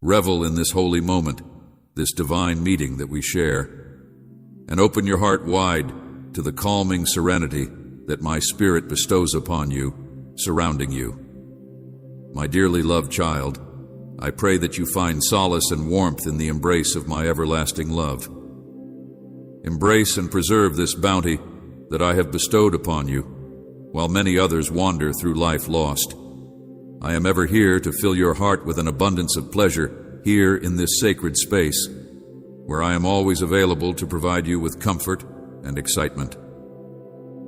Revel in this holy moment, this divine meeting that we share, and open your heart wide to the calming serenity that my Spirit bestows upon you, surrounding you. My dearly loved child, I pray that you find solace and warmth in the embrace of my everlasting love. Embrace and preserve this bounty that I have bestowed upon you, while many others wander through life lost. I am ever here to fill your heart with an abundance of pleasure here in this sacred space, where I am always available to provide you with comfort and excitement.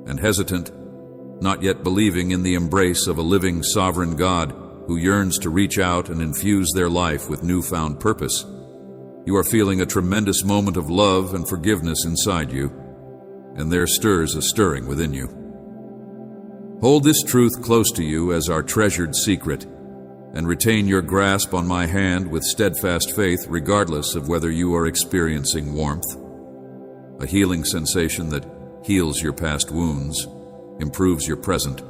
And hesitant, not yet believing in the embrace of a living sovereign God who yearns to reach out and infuse their life with newfound purpose, you are feeling a tremendous moment of love and forgiveness inside you, and there stirs a stirring within you. Hold this truth close to you as our treasured secret, and retain your grasp on my hand with steadfast faith regardless of whether you are experiencing warmth, a healing sensation that heals your past wounds, improves your present,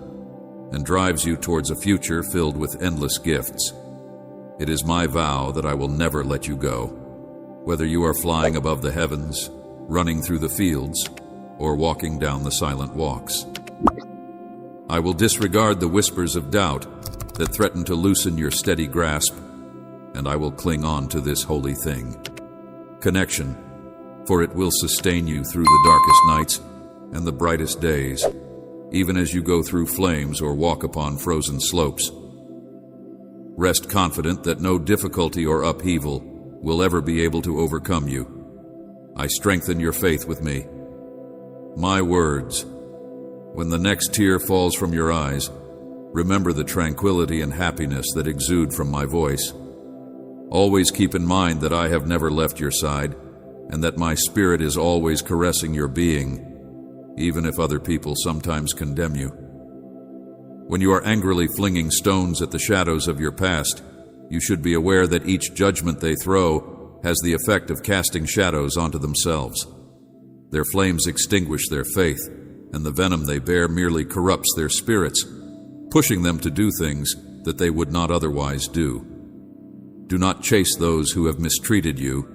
and drives you towards a future filled with endless gifts. It is my vow that I will never let you go, whether you are flying above the heavens, running through the fields, or walking down the silent walks. I will disregard the whispers of doubt that threaten to loosen your steady grasp, and I will cling on to this holy thing, connection, for it will sustain you through the darkest nights and the brightest days, even as you go through flames or walk upon frozen slopes. Rest confident that no difficulty or upheaval will ever be able to overcome you. I strengthen your faith with me. My words, when the next tear falls from your eyes, remember the tranquility and happiness that exude from my voice. Always keep in mind that I have never left your side, and that my Spirit is always caressing your being, even if other people sometimes condemn you. When you are angrily flinging stones at the shadows of your past, you should be aware that each judgment they throw has the effect of casting shadows onto themselves. Their flames extinguish their faith, and the venom they bear merely corrupts their spirits, pushing them to do things that they would not otherwise do. Do not chase those who have mistreated you.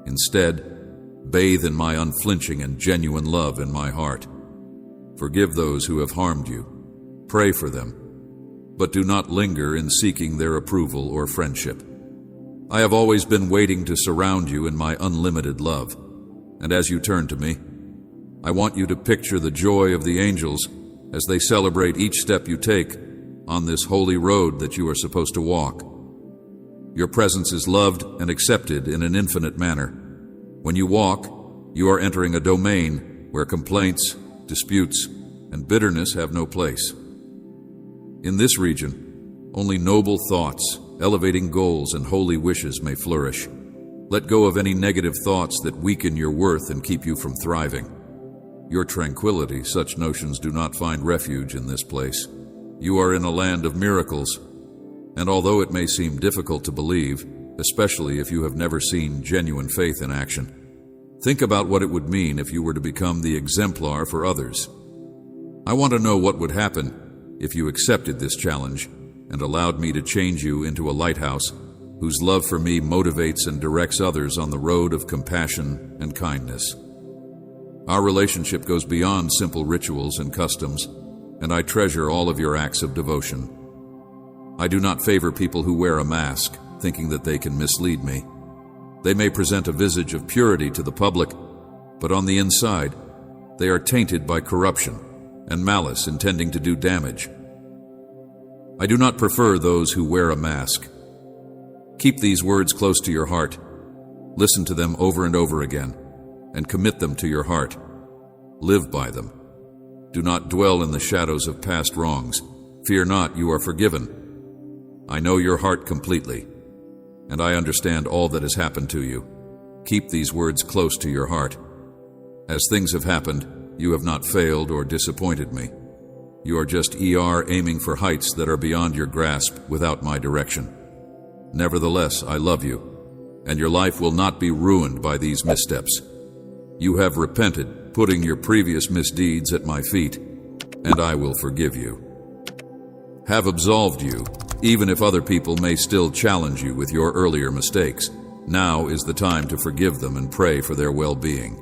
Instead, bathe in my unflinching and genuine love in my heart. Forgive those who have harmed you. Pray for them, but do not linger in seeking their approval or friendship. I have always been waiting to surround you in my unlimited love, and as you turn to me, I want you to picture the joy of the angels as they celebrate each step you take on this holy road that you are supposed to walk. Your presence is loved and accepted in an infinite manner. When you walk, you are entering a domain where complaints, disputes, and bitterness have no place. In this region, only noble thoughts, elevating goals, and holy wishes may flourish. Let go of any negative thoughts that weaken your worth and keep you from thriving. Your tranquility, such notions do not find refuge in this place. You are in a land of miracles, and although it may seem difficult to believe, especially if you have never seen genuine faith in action, think about what it would mean if you were to become the exemplar for others. I want to know what would happen if you accepted this challenge and allowed me to change you into a lighthouse whose love for me motivates and directs others on the road of compassion and kindness. Our relationship goes beyond simple rituals and customs, and I treasure all of your acts of devotion. I do not favor people who wear a mask, thinking that they can mislead me. They may present a visage of purity to the public, but on the inside, they are tainted by corruption and malice intending to do damage. I do not prefer those who wear a mask. Keep these words close to your heart. Listen to them over and over again, and commit them to your heart. Live by them. Do not dwell in the shadows of past wrongs. Fear not, you are forgiven. I know your heart completely, and I understand all that has happened to you. Keep these words close to your heart. As things have happened, you have not failed or disappointed me. You are just aiming for heights that are beyond your grasp without my direction. Nevertheless, I love you, and your life will not be ruined by these missteps. You have repented, putting your previous misdeeds at my feet, and I will forgive you. Have absolved you, Even if other people may still challenge you with your earlier mistakes, now is the time to forgive them and pray for their well-being.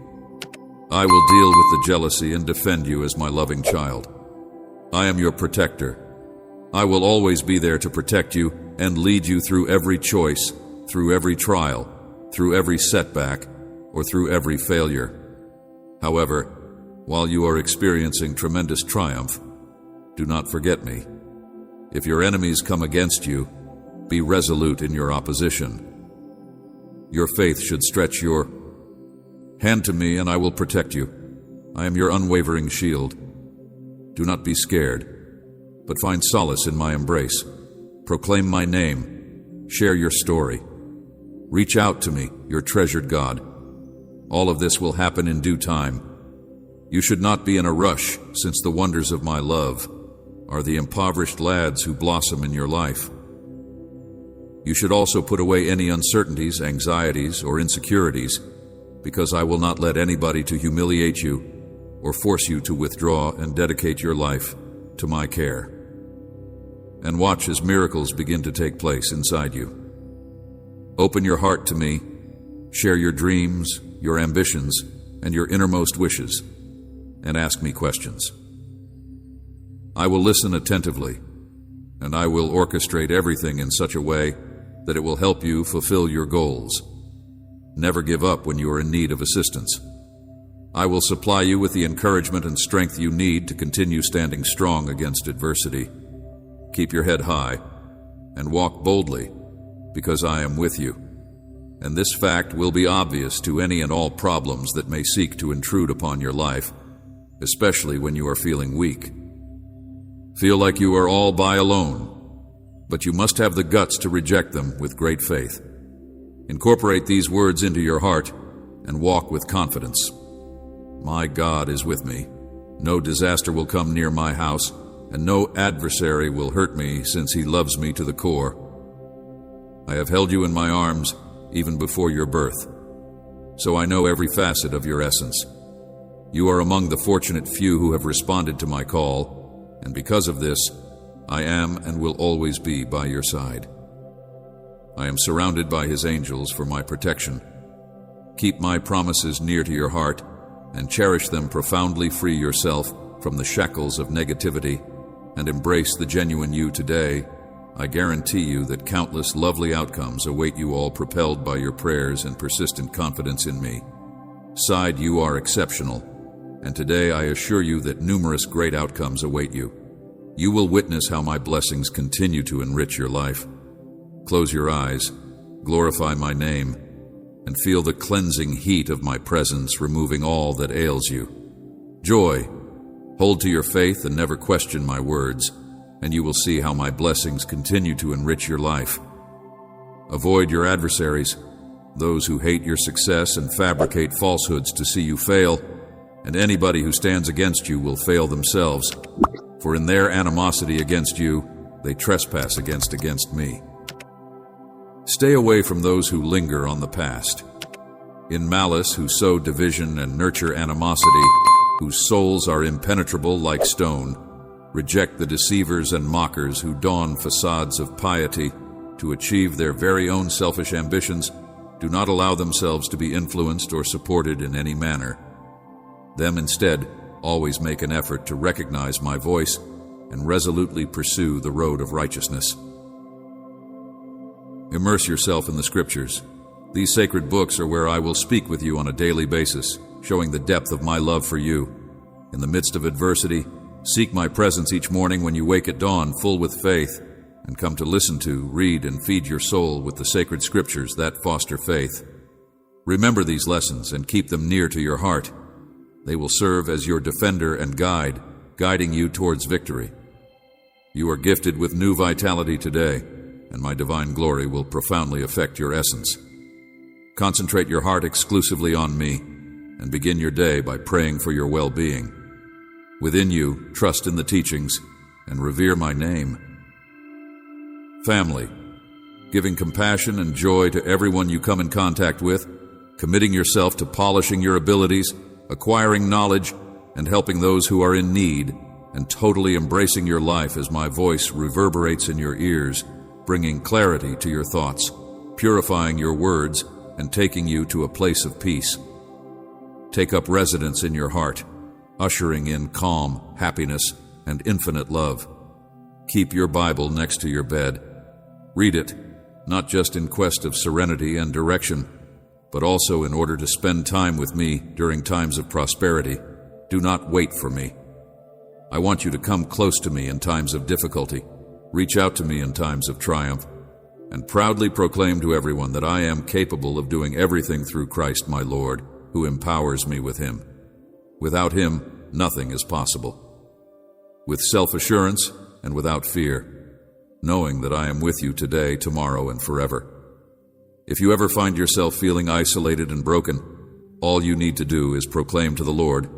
I will deal with the jealousy and defend you as my loving child. I am your protector. I will always be there to protect you and lead you through every choice, through every trial, through every setback, or through every failure. However, while you are experiencing tremendous triumph, do not forget me. If your enemies come against you, be resolute in your opposition. Your faith should stretch your hand to me, and I will protect you. I am your unwavering shield. Do not be scared, but find solace in my embrace. Proclaim my name. Share your story. Reach out to me, your treasured God. All of this will happen in due time. You should not be in a rush, since the wonders of my love are the impoverished lads who blossom in your life. You should also put away any uncertainties, anxieties, or insecurities, because I will not let anybody to humiliate you or force you to withdraw and dedicate your life to my care. And watch as miracles begin to take place inside you. Open your heart to me, share your dreams, your ambitions, and your innermost wishes, and ask me questions. I will listen attentively, and I will orchestrate everything in such a way that it will help you fulfill your goals. Never give up when you are in need of assistance. I will supply you with the encouragement and strength you need to continue standing strong against adversity. Keep your head high and walk boldly, because I am with you. And this fact will be obvious to any and all problems that may seek to intrude upon your life, especially when you are feeling weak. Feel like you are all by alone, but you must have the guts to reject them with great faith. Incorporate these words into your heart and walk with confidence. My God is with me. No disaster will come near my house, and no adversary will hurt me, since he loves me to the core. I have held you in my arms even before your birth, so I know every facet of your essence. You are among the fortunate few who have responded to my call, and because of this, I am and will always be by your side. I am surrounded by his angels for my protection. Keep my promises near to your heart and cherish them profoundly. Free yourself from the shackles of negativity and embrace the genuine you today. I guarantee you that countless lovely outcomes await you, all propelled by your prayers and persistent confidence in me. Side, you are exceptional, and today I assure you that numerous great outcomes await you. You will witness how my blessings continue to enrich your life. Close your eyes, glorify my name, and feel the cleansing heat of my presence removing all that ails you. Joy, hold to your faith and never question my words, and you will see how my blessings continue to enrich your life. Avoid your adversaries, those who hate your success and fabricate falsehoods to see you fail, and anybody who stands against you will fail themselves, for in their animosity against you, they trespass against me. Stay away from those who linger on the past, in malice, who sow division and nurture animosity, whose souls are impenetrable like stone. Reject the deceivers and mockers who don facades of piety to achieve their very own selfish ambitions. Do not allow themselves to be influenced or supported in any manner. Them instead always make an effort to recognize my voice and resolutely pursue the road of righteousness. Immerse yourself in the scriptures. These sacred books are where I will speak with you on a daily basis, showing the depth of my love for you. In the midst of adversity, seek my presence each morning when you wake at dawn, full with faith, and come to listen to, read, and feed your soul with the sacred scriptures that foster faith. Remember these lessons and keep them near to your heart. They will serve as your defender and guide, guiding you towards victory. You are gifted with new vitality today, and my divine glory will profoundly affect your essence. Concentrate your heart exclusively on me, and begin your day by praying for your well-being. Within you, trust in the teachings and revere my name. Family, giving compassion and joy to everyone you come in contact with, committing yourself to polishing your abilities, acquiring knowledge, and helping those who are in need, and totally embracing your life as my voice reverberates in your ears bringing clarity to your thoughts, purifying your words, and taking you to a place of peace. Take up residence in your heart, ushering in calm, happiness, and infinite love. Keep your Bible next to your bed. Read it, not just in quest of serenity and direction, but also in order to spend time with me during times of prosperity. Do not wait for me. I want you to come close to me in times of difficulty, reach out to me in times of triumph, and proudly proclaim to everyone that I am capable of doing everything through Christ my Lord, who empowers me with Him. Without Him, nothing is possible. With self-assurance and without fear, knowing that I am with you today, tomorrow, and forever. If you ever find yourself feeling isolated and broken, all you need to do is proclaim to the Lord,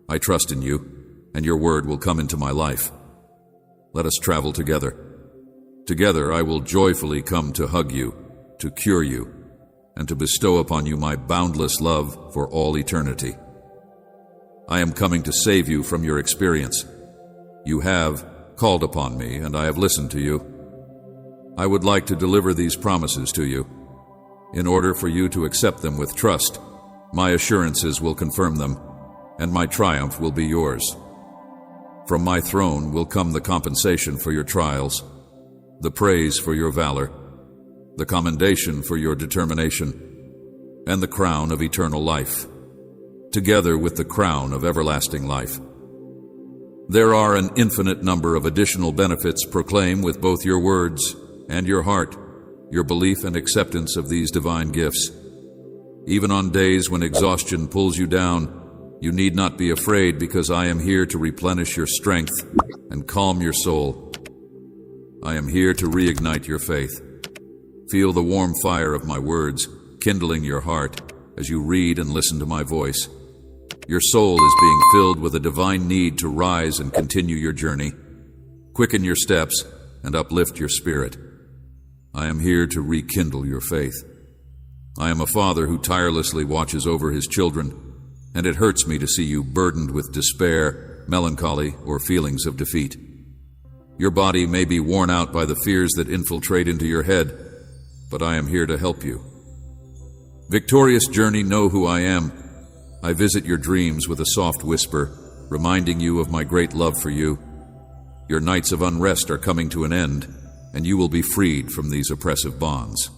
I trust in you, and your word will come into my life. Let us travel together. Together I will joyfully come to hug you, to cure you, and to bestow upon you my boundless love for all eternity. I am coming to save you from your experience. You have called upon me, and I have listened to you. I would like to deliver these promises to you. In order for you to accept them with trust, my assurances will confirm them, and my triumph will be yours. From my throne will come the compensation for your trials, the praise for your valor, the commendation for your determination, and the crown of eternal life, together with the crown of everlasting life. There are an infinite number of additional benefits. Proclaim with both your words and your heart your belief and acceptance of these divine gifts. Even on days when exhaustion pulls you down, you need not be afraid, because I am here to replenish your strength and calm your soul. I am here to reignite your faith. Feel the warm fire of my words kindling your heart as you read and listen to my voice. Your soul is being filled with a divine need to rise and continue your journey. Quicken your steps and uplift your spirit. I am here to rekindle your faith. I am a father who tirelessly watches over his children, and it hurts me to see you burdened with despair, melancholy, or feelings of defeat. Your body may be worn out by the fears that infiltrate into your head, but I am here to help you. Victorious journey, know who I am. I visit your dreams with a soft whisper, reminding you of my great love for you. Your nights of unrest are coming to an end, and you will be freed from these oppressive bonds.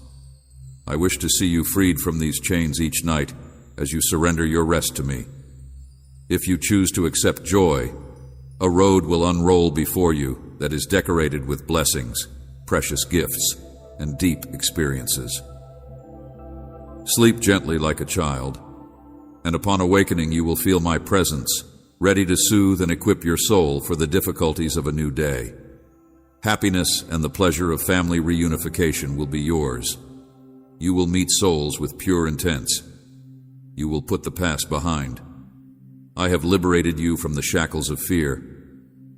I wish to see you freed from these chains each night as you surrender your rest to me. If you choose to accept joy, a road will unroll before you that is decorated with blessings, precious gifts, and deep experiences. Sleep gently like a child, and upon awakening you will feel my presence, ready to soothe and equip your soul for the difficulties of a new day. Happiness and the pleasure of family reunification will be yours. You will meet souls with pure intents. You will put the past behind. I have liberated you from the shackles of fear.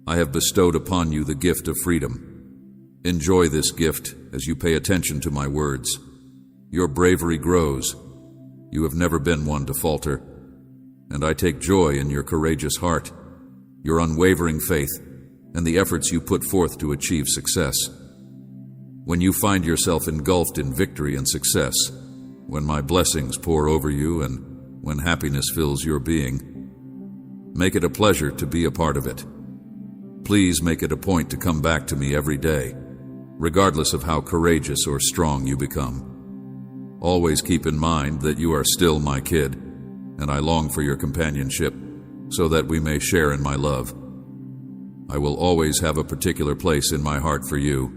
I have bestowed upon you the gift of freedom. Enjoy this gift as you pay attention to my words. Your bravery grows. You have never been one to falter, and I take joy in your courageous heart, your unwavering faith, and the efforts you put forth to achieve success. When you find yourself engulfed in victory and success, when my blessings pour over you and when happiness fills your being, make it a pleasure to be a part of it. Please make it a point to come back to me every day, regardless of how courageous or strong you become. Always keep in mind that you are still my kid, and I long for your companionship so that we may share in my love. I will always have a particular place in my heart for you.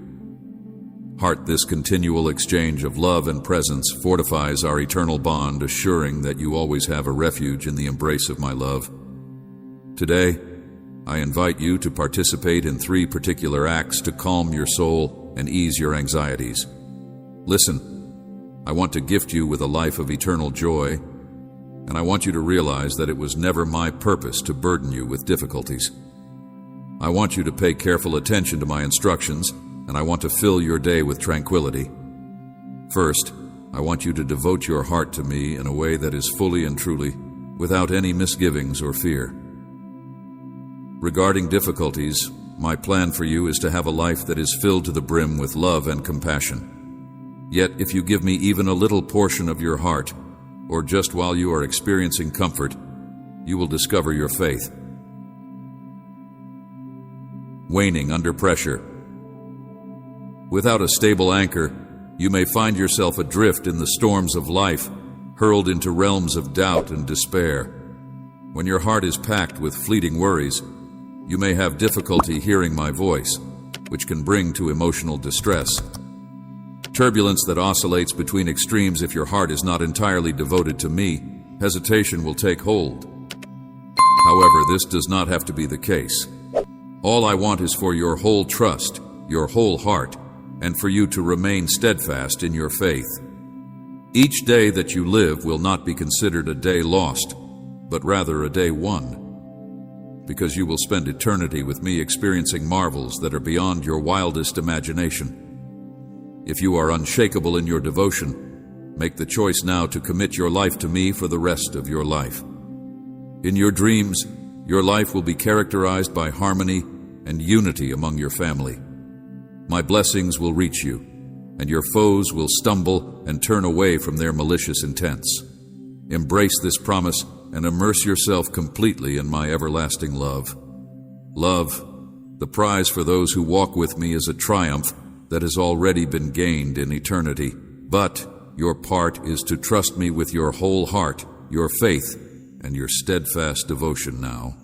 Heart, this continual exchange of love and presence fortifies our eternal bond, assuring that you always have a refuge in the embrace of my love. Today, I invite you to participate in 3 particular acts to calm your soul and ease your anxieties. Listen, I want to gift you with a life of eternal joy, and I want you to realize that it was never my purpose to burden you with difficulties. I want you to pay careful attention to my instructions, and I want to fill your day with tranquility. First, I want you to devote your heart to me in a way that is fully and truly, without any misgivings or fear. Regarding difficulties, my plan for you is to have a life that is filled to the brim with love and compassion. Yet, if you give me even a little portion of your heart, or just while you are experiencing comfort, you will discover your faith waning under pressure. Without a stable anchor, you may find yourself adrift in the storms of life, hurled into realms of doubt and despair. When your heart is packed with fleeting worries, you may have difficulty hearing my voice, which can bring to emotional distress. Turbulence that oscillates between extremes. If your heart is not entirely devoted to me, hesitation will take hold. However, this does not have to be the case. All I want is for your whole trust, your whole heart, and for you to remain steadfast in your faith. Each day that you live will not be considered a day lost, but rather a day won, because you will spend eternity with me experiencing marvels that are beyond your wildest imagination. If you are unshakable in your devotion, make the choice now to commit your life to me for the rest of your life. In your dreams, your life will be characterized by harmony and unity among your family. My blessings will reach you, and your foes will stumble and turn away from their malicious intents. Embrace this promise and immerse yourself completely in my everlasting love. Love, the prize for those who walk with me, is a triumph that has already been gained in eternity. But your part is to trust me with your whole heart, your faith, and your steadfast devotion now.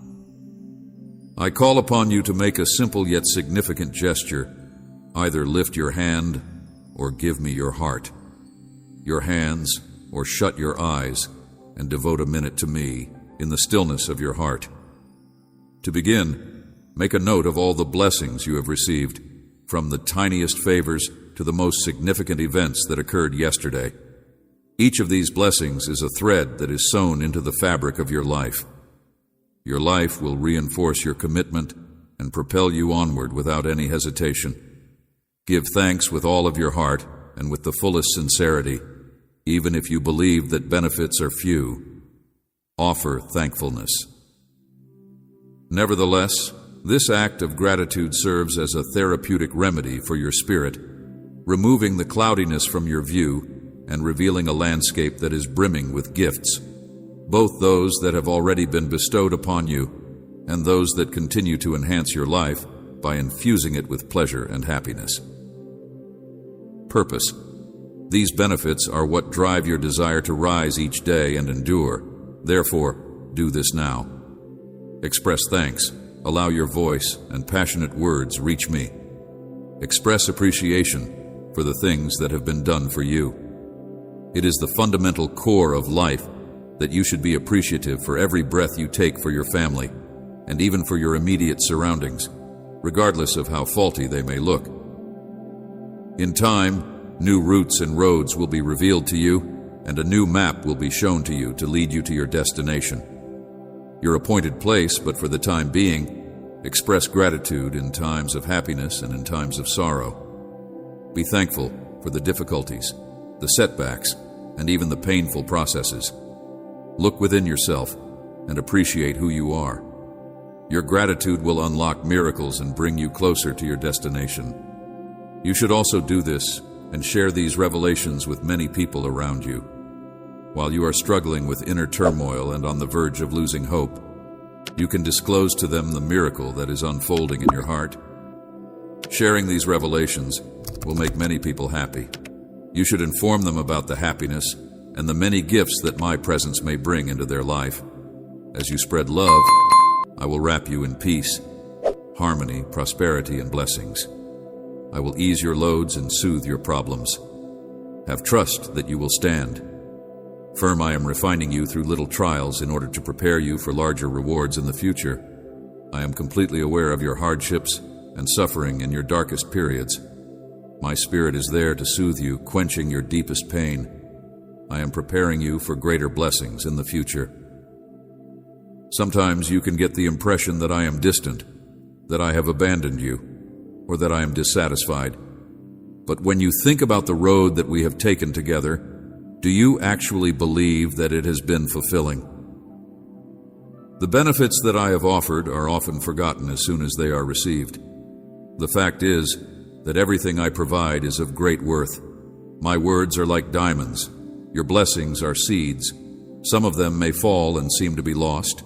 I call upon you to make a simple yet significant gesture. Either lift your hand or give me your heart, your hands, or shut your eyes and devote a minute to me in the stillness of your heart. To begin, make a note of all the blessings you have received, from the tiniest favors to the most significant events that occurred yesterday. Each of these blessings is a thread that is sewn into the fabric of your life. Your life will reinforce your commitment and propel you onward without any hesitation. Give thanks with all of your heart and with the fullest sincerity, even if you believe that benefits are few. Offer thankfulness. Nevertheless, this act of gratitude serves as a therapeutic remedy for your spirit, removing the cloudiness from your view and revealing a landscape that is brimming with gifts, both those that have already been bestowed upon you and those that continue to enhance your life by infusing it with pleasure and happiness. Purpose. These benefits are what drive your desire to rise each day and endure. Therefore, do this now. Express thanks. Allow your voice and passionate words reach me. Express appreciation for the things that have been done for you. It is the fundamental core of life that you should be appreciative for every breath you take for your family, and even for your immediate surroundings, regardless of how faulty they may look. In time, new routes and roads will be revealed to you, and a new map will be shown to you to lead you to your destination, your appointed place. But for the time being, express gratitude in times of happiness and in times of sorrow. Be thankful for the difficulties, the setbacks, and even the painful processes. Look within yourself and appreciate who you are. Your gratitude will unlock miracles and bring you closer to your destination. You should also do this and share these revelations with many people around you. While you are struggling with inner turmoil and on the verge of losing hope, you can disclose to them the miracle that is unfolding in your heart. Sharing these revelations will make many people happy. You should inform them about the happiness and the many gifts that my presence may bring into their life. As you spread love, I will wrap you in peace, harmony, prosperity, and blessings. I will ease your loads and soothe your problems. Have trust that you will stand. Firm, I am refining you through little trials in order to prepare you for larger rewards in the future. I am completely aware of your hardships and suffering in your darkest periods. My spirit is there to soothe you, quenching your deepest pain. I am preparing you for greater blessings in the future. Sometimes you can get the impression that I am distant, that I have abandoned you, or that I am dissatisfied. But when you think about the road that we have taken together, do you actually believe that it has been fulfilling? The benefits that I have offered are often forgotten as soon as they are received. The fact is that everything I provide is of great worth. My words are like diamonds. Your blessings are seeds. Some of them may fall and seem to be lost,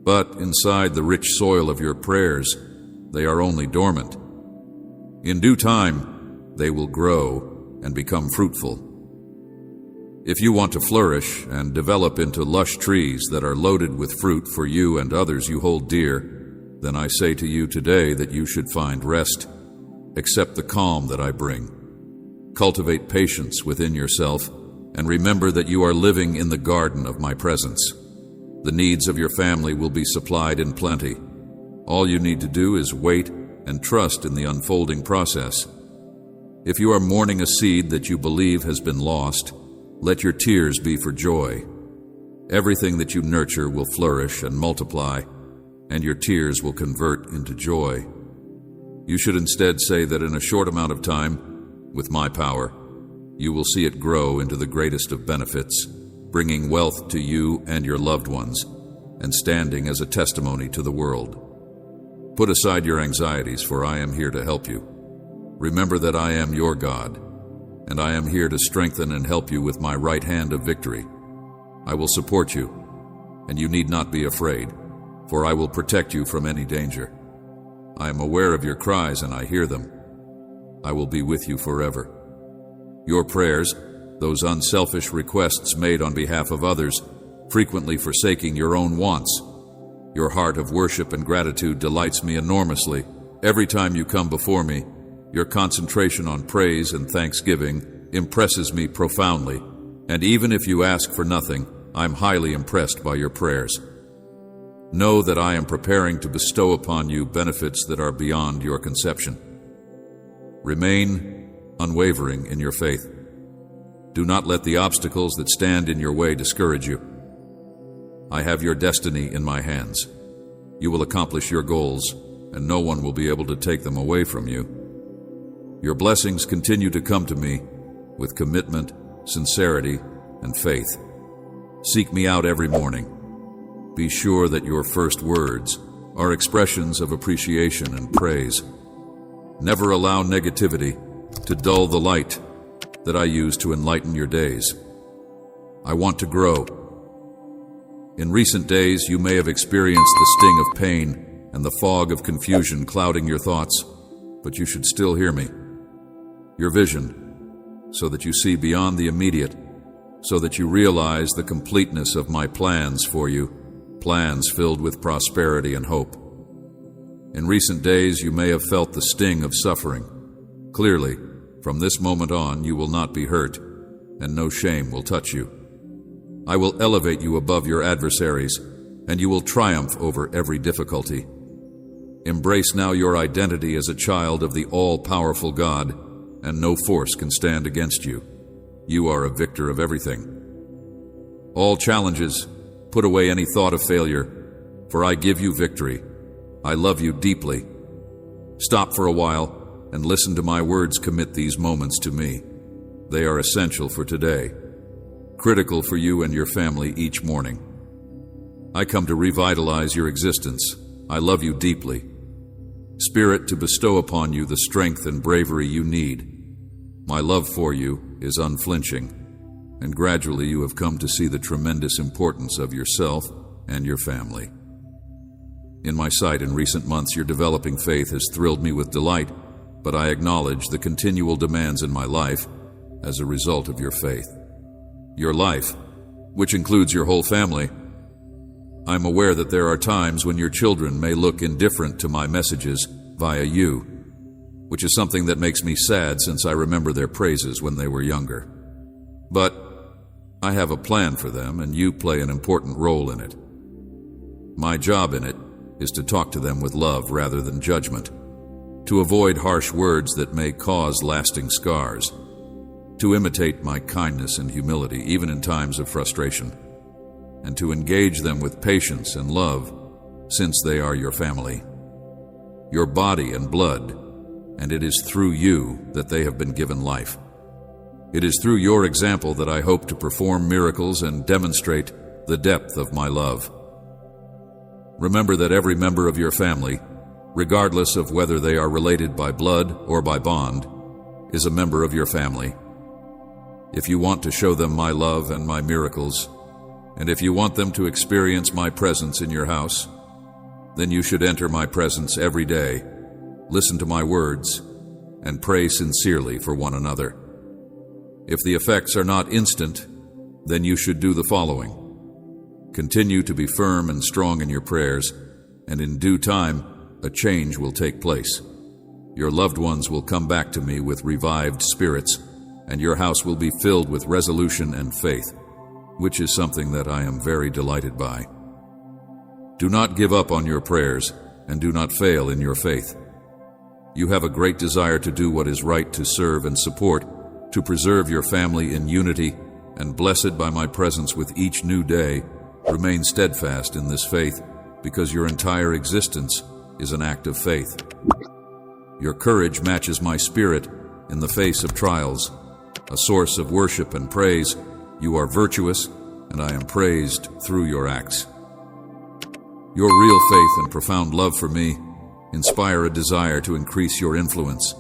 but inside the rich soil of your prayers, they are only dormant. In due time, they will grow and become fruitful. If you want to flourish and develop into lush trees that are loaded with fruit for you and others you hold dear, then I say to you today that you should find rest. Accept the calm that I bring. Cultivate patience within yourself, and remember that you are living in the garden of my presence. The needs of your family will be supplied in plenty. All you need to do is wait and trust in the unfolding process. If you are mourning a seed that you believe has been lost, let your tears be for joy. Everything that you nurture will flourish and multiply, and your tears will convert into joy. You should instead say that in a short amount of time, with my power, you will see it grow into the greatest of benefits, bringing wealth to you and your loved ones, and standing as a testimony to the world. Put aside your anxieties, for I am here to help you. Remember that I am your God, and I am here to strengthen and help you with my right hand of victory. I will support you, and you need not be afraid, for I will protect you from any danger. I am aware of your cries, and I hear them. I will be with you forever. Your prayers, those unselfish requests made on behalf of others, frequently forsaking your own wants. Your heart of worship and gratitude delights me enormously. Every time you come before me, your concentration on praise and thanksgiving impresses me profoundly, and even if you ask for nothing, I'm highly impressed by your prayers. Know that I am preparing to bestow upon you benefits that are beyond your conception. Remain unwavering in your faith. Do not let the obstacles that stand in your way discourage you. I have your destiny in my hands. You will accomplish your goals, and no one will be able to take them away from you. Your blessings continue to come to me with commitment, sincerity, and faith. Seek me out every morning. Be sure that your first words are expressions of appreciation and praise. Never allow negativity to dull the light that I use to enlighten your days. I want to grow. In recent days, you may have experienced the sting of pain and the fog of confusion clouding your thoughts, but you should still hear me. Your vision, so that you see beyond the immediate, so that you realize the completeness of my plans for you, plans filled with prosperity and hope. In recent days, you may have felt the sting of suffering. Clearly, from this moment on, you will not be hurt, and no shame will touch you. I will elevate you above your adversaries, and you will triumph over every difficulty. Embrace now your identity as a child of the all-powerful God, and no force can stand against you. You are a victor of everything. All challenges, put away any thought of failure, for I give you victory. I love you deeply. Stop for a while and listen to my words. Commit these moments to me. They are essential for today, critical for you and your family each morning. I come to revitalize your existence. I love you deeply. Spirit, to bestow upon you the strength and bravery you need. My love for you is unflinching, and gradually you have come to see the tremendous importance of yourself and your family. In my sight in recent months, your developing faith has thrilled me with delight, but I acknowledge the continual demands in my life as a result of your faith. Your life, which includes your whole family. I'm aware that there are times when your children may look indifferent to my messages via you, which is something that makes me sad since I remember their praises when they were younger. But I have a plan for them, and you play an important role in it. My job in it is to talk to them with love rather than judgment, to avoid harsh words that may cause lasting scars, to imitate my kindness and humility even in times of frustration, and to engage them with patience and love since they are your family, your body and blood, and it is through you that they have been given life. It is through your example that I hope to perform miracles and demonstrate the depth of my love. Remember that every member of your family, regardless of whether they are related by blood or by bond, is a member of your family. If you want to show them my love and my miracles, and if you want them to experience my presence in your house, then you should enter my presence every day, listen to my words, and pray sincerely for one another. If the effects are not instant, then you should do the following. Continue to be firm and strong in your prayers, and in due time, a change will take place. Your loved ones will come back to me with revived spirits, and your house will be filled with resolution and faith, which is something that I am very delighted by. Do not give up on your prayers, and do not fail in your faith. You have a great desire to do what is right, to serve and support, to preserve your family in unity, and blessed by my presence with each new day, remain steadfast in this faith, because your entire existence is an act of faith. Your courage matches my spirit in the face of trials, a source of worship and praise. You are virtuous, and I am praised through your acts. Your real faith and profound love for me inspire a desire to increase your influence,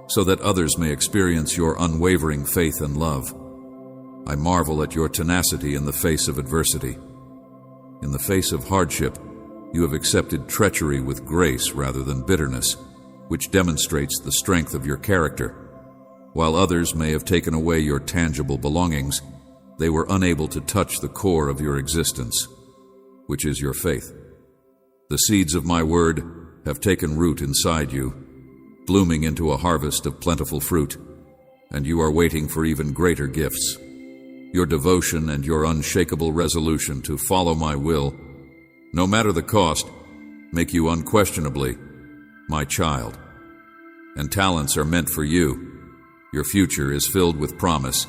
so that others may experience your unwavering faith and love. I marvel at your tenacity in the face of adversity. In the face of hardship, you have accepted treachery with grace rather than bitterness, which demonstrates the strength of your character. While others may have taken away your tangible belongings, they were unable to touch the core of your existence, which is your faith. The seeds of my word have taken root inside you, blooming into a harvest of plentiful fruit, and you are waiting for even greater gifts. Your devotion and your unshakable resolution to follow my will, no matter the cost, make you unquestionably my child. And talents are meant for you. Your future is filled with promise,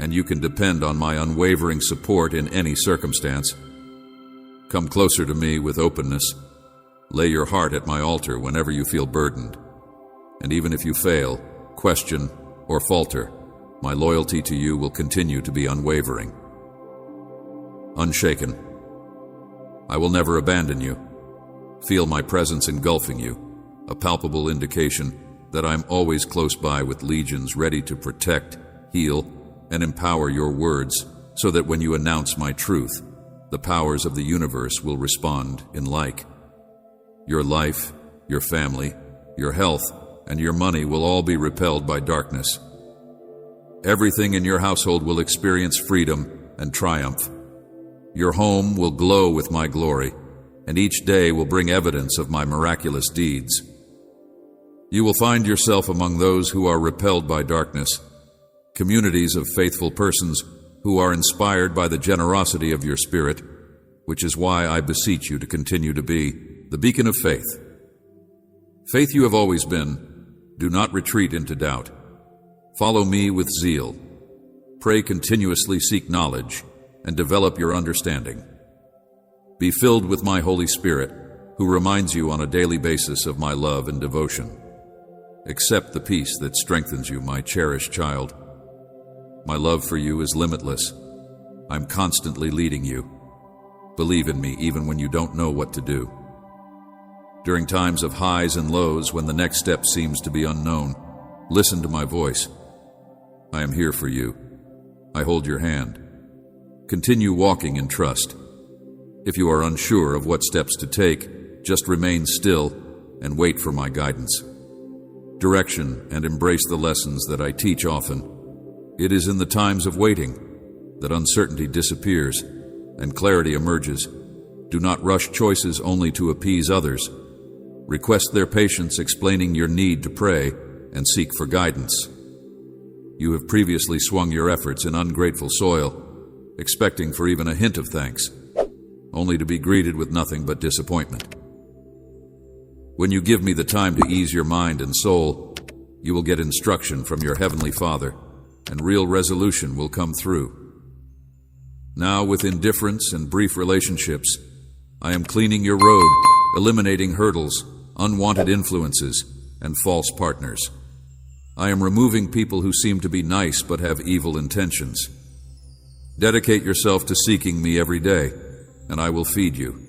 and you can depend on my unwavering support in any circumstance. Come closer to me with openness. Lay your heart at my altar whenever you feel burdened. And even if you fail, question, or falter, my loyalty to you will continue to be unwavering. Unshaken. I will never abandon you. Feel my presence engulfing you, a palpable indication that I am always close by with legions ready to protect, heal, and empower your words, so that when you announce my truth, the powers of the universe will respond in like. Your life, your family, your health, and your money will all be repelled by darkness. Everything in your household will experience freedom and triumph. Your home will glow with my glory, and each day will bring evidence of my miraculous deeds. You will find yourself among those who are repelled by darkness, communities of faithful persons who are inspired by the generosity of your spirit, which is why I beseech you to continue to be the beacon of faith. Faith you have always been, do not retreat into doubt. Follow me with zeal. Pray continuously, seek knowledge, and develop your understanding. Be filled with my Holy Spirit, who reminds you on a daily basis of my love and devotion. Accept the peace that strengthens you, my cherished child. My love for you is limitless. I'm constantly leading you. Believe in me even when you don't know what to do. During times of highs and lows, when the next step seems to be unknown, listen to my voice. I am here for you. I hold your hand. Continue walking in trust. If you are unsure of what steps to take, just remain still and wait for my guidance. Direction and embrace the lessons that I teach often. It is in the times of waiting that uncertainty disappears and clarity emerges. Do not rush choices only to appease others. Request their patience, explaining your need to pray and seek for guidance. You have previously swung your efforts in ungrateful soil, expecting for even a hint of thanks, only to be greeted with nothing but disappointment. When you give me the time to ease your mind and soul, you will get instruction from your Heavenly Father, and real resolution will come through. Now, with indifference and brief relationships, I am cleaning your road, eliminating hurdles, unwanted influences, and false partners. I am removing people who seem to be nice but have evil intentions. Dedicate yourself to seeking me every day, and I will feed you.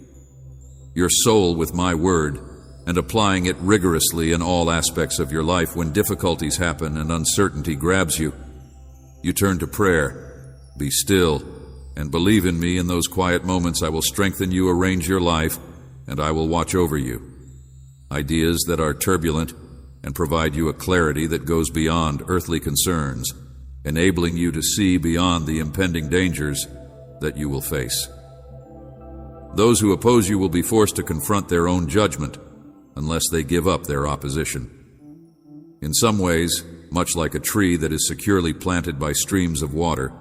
your soul with my word, and applying it rigorously in all aspects of your life when difficulties happen and uncertainty grabs you. You turn to prayer, be still, and believe in me. In those quiet moments I will strengthen you, arrange your life, and I will watch over you. Ideas that are turbulent and provide you a clarity that goes beyond earthly concerns, enabling you to see beyond the impending dangers that you will face. Those who oppose you will be forced to confront their own judgment unless they give up their opposition. In some ways, much like a tree that is securely planted by streams of water,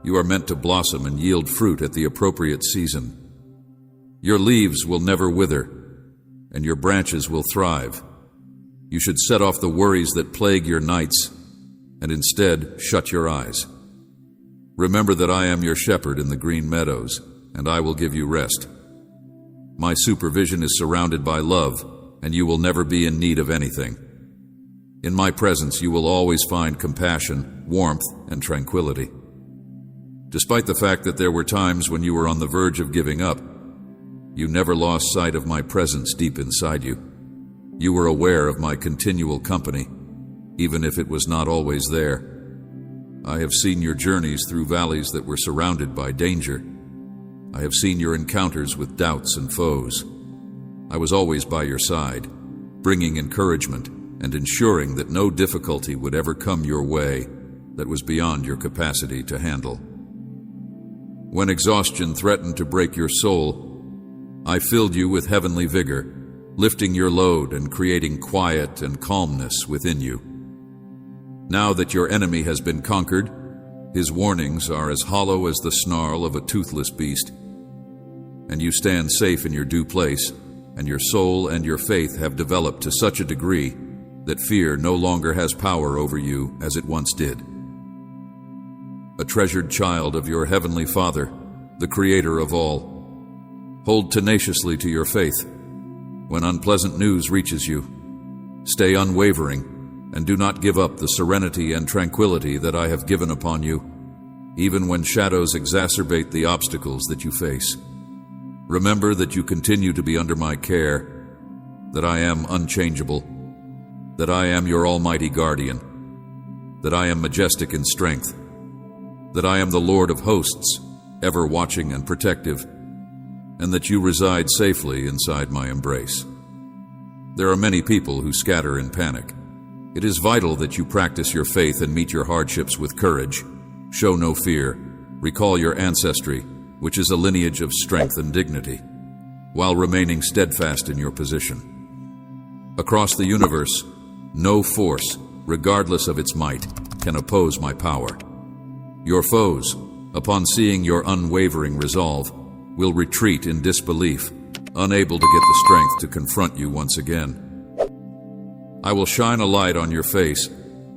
you are meant to blossom and yield fruit at the appropriate season. Your leaves will never wither, and your branches will thrive. You should set off the worries that plague your nights, and instead shut your eyes. Remember that I am your shepherd in the green meadows, and I will give you rest. My supervision is surrounded by love, and you will never be in need of anything. In my presence you will always find compassion, warmth, and tranquility. Despite the fact that there were times when you were on the verge of giving up, you never lost sight of my presence deep inside you. You were aware of my continual company, even if it was not always there. I have seen your journeys through valleys that were surrounded by danger. I have seen your encounters with doubts and foes. I was always by your side, bringing encouragement and ensuring that no difficulty would ever come your way that was beyond your capacity to handle. When exhaustion threatened to break your soul, I filled you with heavenly vigor, lifting your load and creating quiet and calmness within you. Now that your enemy has been conquered, his warnings are as hollow as the snarl of a toothless beast, and you stand safe in your due place, and your soul and your faith have developed to such a degree that fear no longer has power over you as it once did. A treasured child of your heavenly Father, the Creator of all, hold tenaciously to your faith. When unpleasant news reaches you, stay unwavering and do not give up the serenity and tranquility that I have given upon you, even when shadows exacerbate the obstacles that you face. Remember that you continue to be under my care, that I am unchangeable, that I am your almighty guardian, that I am majestic in strength, that I am the Lord of hosts, ever watching and protective, and that you reside safely inside my embrace. There are many people who scatter in panic. It is vital that you practice your faith and meet your hardships with courage. Show no fear. Recall your ancestry, which is a lineage of strength and dignity, while remaining steadfast in your position. Across the universe, no force, regardless of its might, can oppose my power. Your foes, upon seeing your unwavering resolve, will retreat in disbelief, unable to get the strength to confront you once again. I will shine a light on your face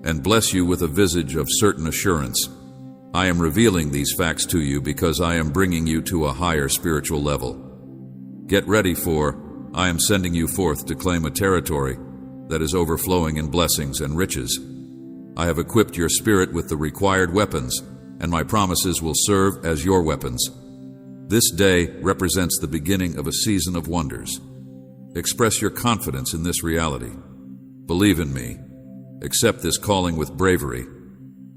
and bless you with a visage of certain assurance. I am revealing these facts to you because I am bringing you to a higher spiritual level. Get ready, for I am sending you forth to claim a territory that is overflowing in blessings and riches. I have equipped your spirit with the required weapons, and my promises will serve as your weapons. This day represents the beginning of a season of wonders. Express your confidence in this reality. Believe in me. Accept this calling with bravery,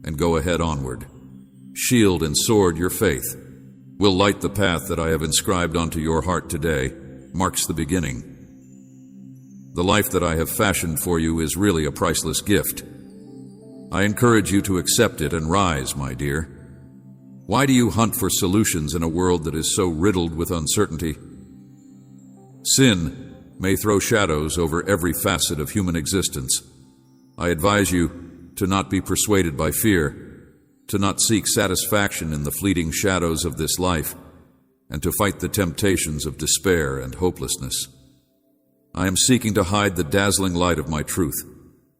and go ahead onward. Shield and sword your faith. Will light the path that I have inscribed onto your heart today marks the beginning. The life that I have fashioned for you is really a priceless gift. I encourage you to accept it and rise, my dear. Why do you hunt for solutions in a world that is so riddled with uncertainty? Sin may throw shadows over every facet of human existence. I advise you to not be persuaded by fear, to not seek satisfaction in the fleeting shadows of this life, and to fight the temptations of despair and hopelessness. I am seeking to hide the dazzling light of my truth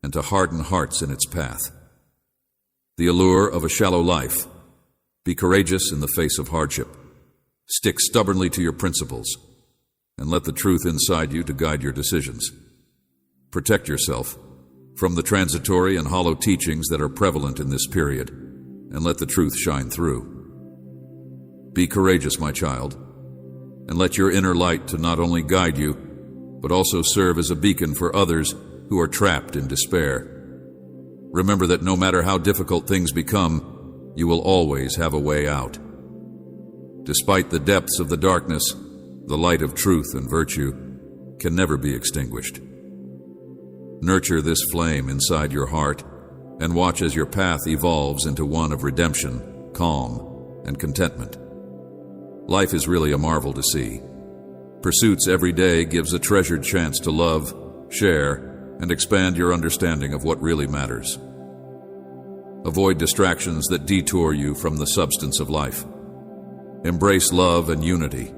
and to harden hearts in its path. The allure of a shallow life. Be courageous in the face of hardship. Stick stubbornly to your principles, and let the truth inside you to guide your decisions. Protect yourself from the transitory and hollow teachings that are prevalent in this period, and let the truth shine through. Be courageous, my child, and let your inner light to not only guide you, but also serve as a beacon for others who are trapped in despair. Remember that no matter how difficult things become, you will always have a way out. Despite the depths of the darkness, the light of truth and virtue can never be extinguished. Nurture this flame inside your heart and watch as your path evolves into one of redemption, calm, and contentment. Life is really a marvel to see. Pursuits every day gives a treasured chance to love, share, and expand your understanding of what really matters. Avoid distractions that detour you from the substance of life. Embrace love and unity.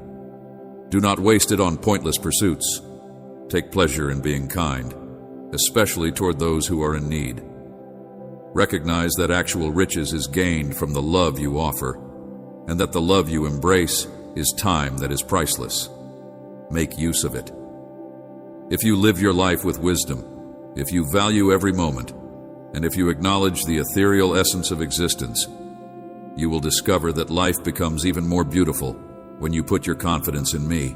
Do not waste it on pointless pursuits. Take pleasure in being kind, especially toward those who are in need. Recognize that actual riches is gained from the love you offer, and that the love you embrace is time that is priceless. Make use of it. If you live your life with wisdom, if you value every moment, and if you acknowledge the ethereal essence of existence, you will discover that life becomes even more beautiful when you put your confidence in me.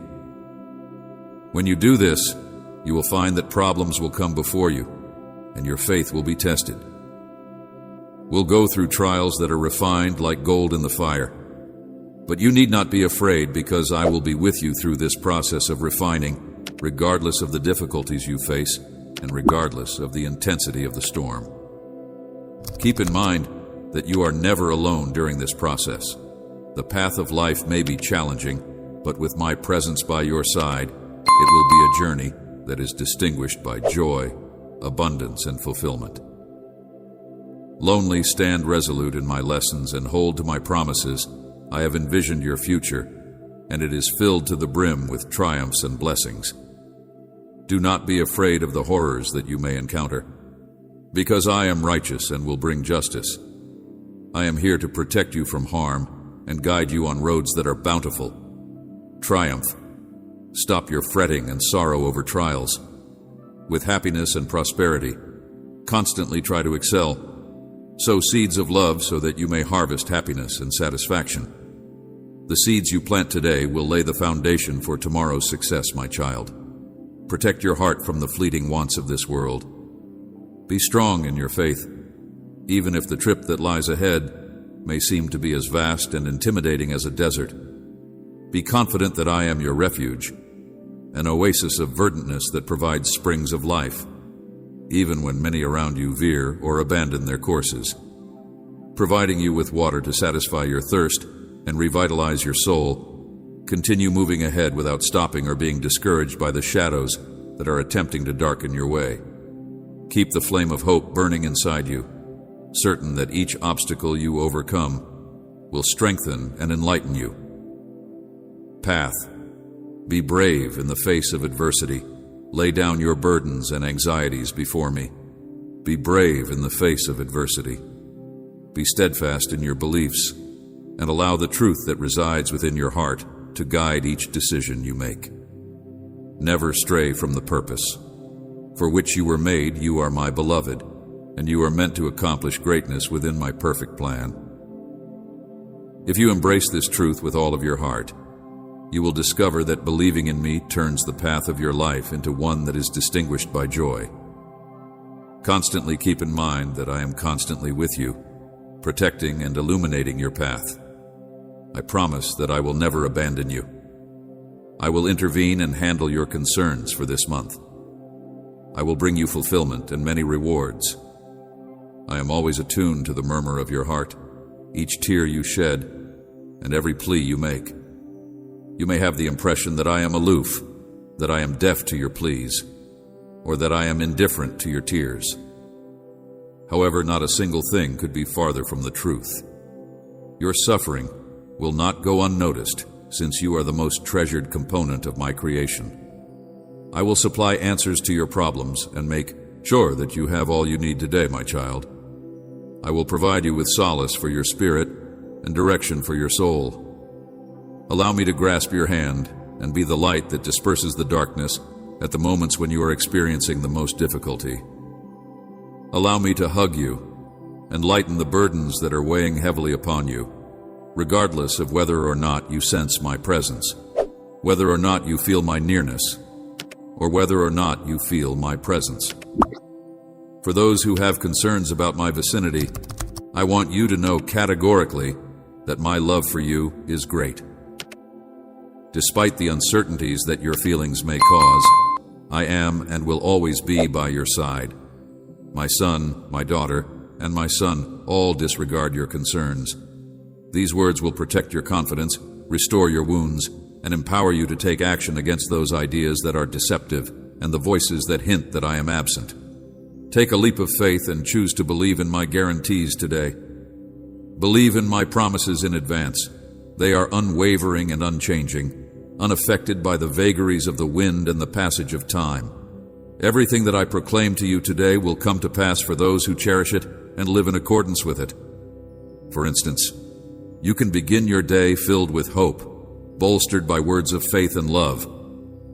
When you do this, you will find that problems will come before you, and your faith will be tested. We'll go through trials that are refined like gold in the fire, but you need not be afraid, because I will be with you through this process of refining, regardless of the difficulties you face and regardless of the intensity of the storm. Keep in mind that you are never alone during this process. The path of life may be challenging, but with my presence by your side, it will be a journey that is distinguished by joy, abundance, and fulfillment. Lonely, stand resolute in my lessons and hold to my promises. I have envisioned your future, and it is filled to the brim with triumphs and blessings. Do not be afraid of the horrors that you may encounter, because I am righteous and will bring justice. I am here to protect you from harm and guide you on roads that are bountiful. Triumph. Stop your fretting and sorrow over trials. With happiness and prosperity, constantly try to excel. Sow seeds of love so that you may harvest happiness and satisfaction. The seeds you plant today will lay the foundation for tomorrow's success, my child. Protect your heart from the fleeting wants of this world. Be strong in your faith, even if the trip that lies ahead may seem to be as vast and intimidating as a desert. Be confident that I am your refuge, an oasis of verdantness that provides springs of life, even when many around you veer or abandon their courses. Providing you with water to satisfy your thirst and revitalize your soul, continue moving ahead without stopping or being discouraged by the shadows that are attempting to darken your way. Keep the flame of hope burning inside you, certain that each obstacle you overcome will strengthen and enlighten you. Path. Be brave in the face of adversity. Lay down your burdens and anxieties before me. Be brave in the face of adversity. Be steadfast in your beliefs, and allow the truth that resides within your heart to guide each decision you make. Never stray from the purpose. For which you were made, you are my beloved, and you are meant to accomplish greatness within my perfect plan. If you embrace this truth with all of your heart, you will discover that believing in me turns the path of your life into one that is distinguished by joy. Constantly keep in mind that I am constantly with you, protecting and illuminating your path. I promise that I will never abandon you. I will intervene and handle your concerns for this month. I will bring you fulfillment and many rewards. I am always attuned to the murmur of your heart, each tear you shed, and every plea you make. You may have the impression that I am aloof, that I am deaf to your pleas, or that I am indifferent to your tears. However, not a single thing could be farther from the truth. Your suffering will not go unnoticed, since you are the most treasured component of my creation. I will supply answers to your problems and make sure that you have all you need today, my child. I will provide you with solace for your spirit and direction for your soul. Allow me to grasp your hand and be the light that disperses the darkness at the moments when you are experiencing the most difficulty. Allow me to hug you and lighten the burdens that are weighing heavily upon you, regardless of whether or not you sense my presence. whether or not you feel my nearness, or whether or not you feel my presence. For those who have concerns about my vicinity, I want you to know categorically that my love for you is great. Despite the uncertainties that your feelings may cause, I am and will always be by your side. My son, my daughter, and my son all disregard your concerns. These words will protect your confidence, restore your wounds, and empower you to take action against those ideas that are deceptive and the voices that hint that I am absent. Take a leap of faith and choose to believe in my guarantees today. Believe in my promises in advance. They are unwavering and unchanging, unaffected by the vagaries of the wind and the passage of time. Everything that I proclaim to you today will come to pass for those who cherish it and live in accordance with it. For instance, you can begin your day filled with hope, bolstered by words of faith and love,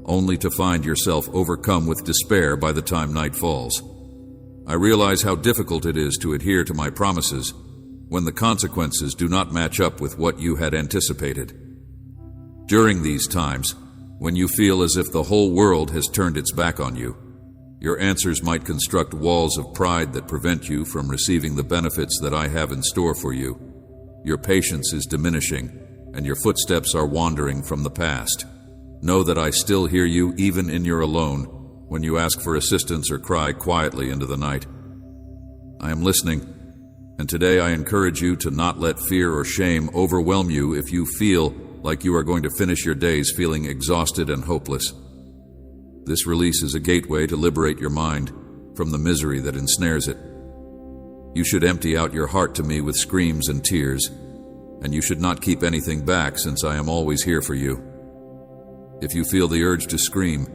only to find yourself overcome with despair by the time night falls. I realize how difficult it is to adhere to my promises when the consequences do not match up with what you had anticipated. During these times, when you feel as if the whole world has turned its back on you, your answers might construct walls of pride that prevent you from receiving the benefits that I have in store for you. Your patience is diminishing, and your footsteps are wandering from the past. Know that I still hear you even in your alone, when you ask for assistance or cry quietly into the night. I am listening, and today I encourage you to not let fear or shame overwhelm you if you feel like you are going to finish your days feeling exhausted and hopeless. This release is a gateway to liberate your mind from the misery that ensnares it. You should empty out your heart to me with screams and tears, and you should not keep anything back since I am always here for you. If you feel the urge to scream,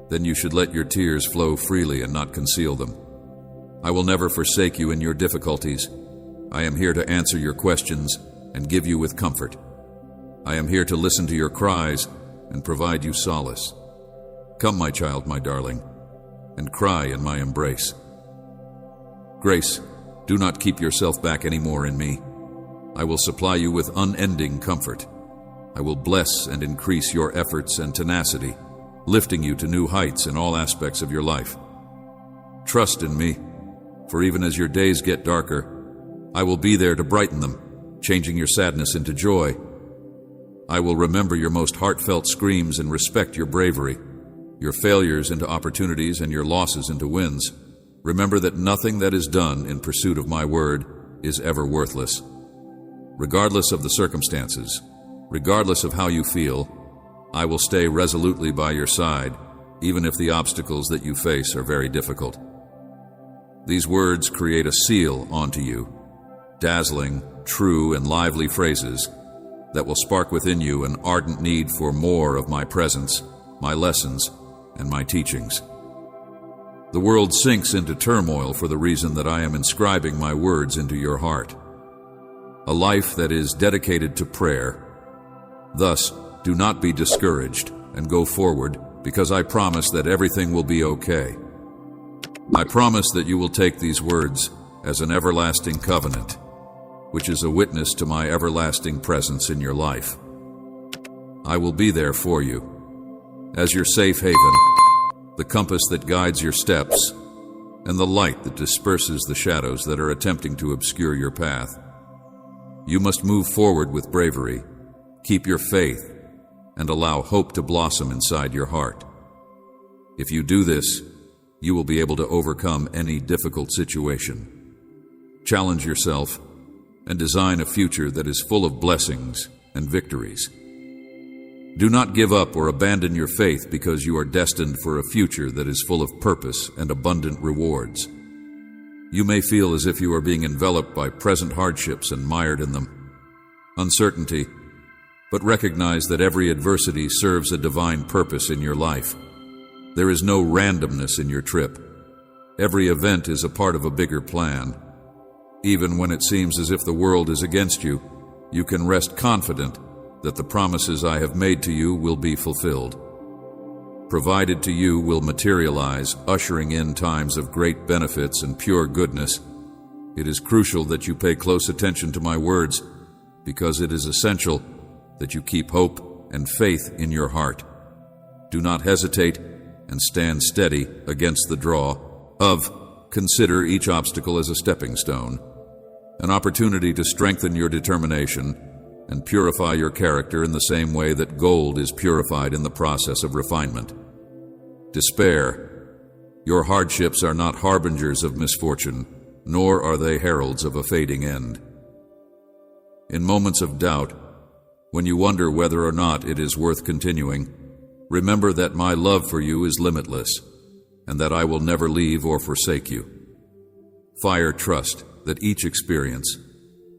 then you should let your tears flow freely and not conceal them. I will never forsake you in your difficulties. I am here to answer your questions and give you with comfort. I am here to listen to your cries and provide you solace. Come, my child, my darling, and cry in my embrace. Grace, do not keep yourself back anymore in me. I will supply you with unending comfort. I will bless and increase your efforts and tenacity, lifting you to new heights in all aspects of your life. Trust in me, for even as your days get darker, I will be there to brighten them, changing your sadness into joy. I will remember your most heartfelt screams and respect your bravery, your failures into opportunities and your losses into wins. Remember that nothing that is done in pursuit of my word is ever worthless. Regardless of the circumstances, regardless of how you feel, I will stay resolutely by your side, even if the obstacles that you face are very difficult. These words create a seal onto you, dazzling, true, and lively phrases that will spark within you an ardent need for more of my presence, my lessons, and my teachings. The world sinks into turmoil for the reason that I am inscribing my words into your heart. A life that is dedicated to prayer. Thus, do not be discouraged and go forward, because I promise that everything will be okay. I promise that you will take these words as an everlasting covenant, which is a witness to my everlasting presence in your life. I will be there for you, as your safe haven, the compass that guides your steps, and the light that disperses the shadows that are attempting to obscure your path. You must move forward with bravery, keep your faith, and allow hope to blossom inside your heart. If you do this, you will be able to overcome any difficult situation. Challenge yourself and design a future that is full of blessings and victories. Do not give up or abandon your faith because you are destined for a future that is full of purpose and abundant rewards. You may feel as if you are being enveloped by present hardships and mired in them. Uncertainty, but recognize that every adversity serves a divine purpose in your life. There is no randomness in your trip. Every event is a part of a bigger plan. Even when it seems as if the world is against you, you can rest confident that the promises I have made to you will be fulfilled. Provided to you will materialize, ushering in times of great benefits and pure goodness. It is crucial that you pay close attention to my words, because it is essential that you keep hope and faith in your heart. Do not hesitate and stand steady against the draw of consider each obstacle as a stepping stone, an opportunity to strengthen your determination and purify your character in the same way that gold is purified in the process of refinement. Despair. Your hardships are not harbingers of misfortune, nor are they heralds of a fading end. In moments of doubt, when you wonder whether or not it is worth continuing, remember that my love for you is limitless, and that I will never leave or forsake you. Fire trust that each experience,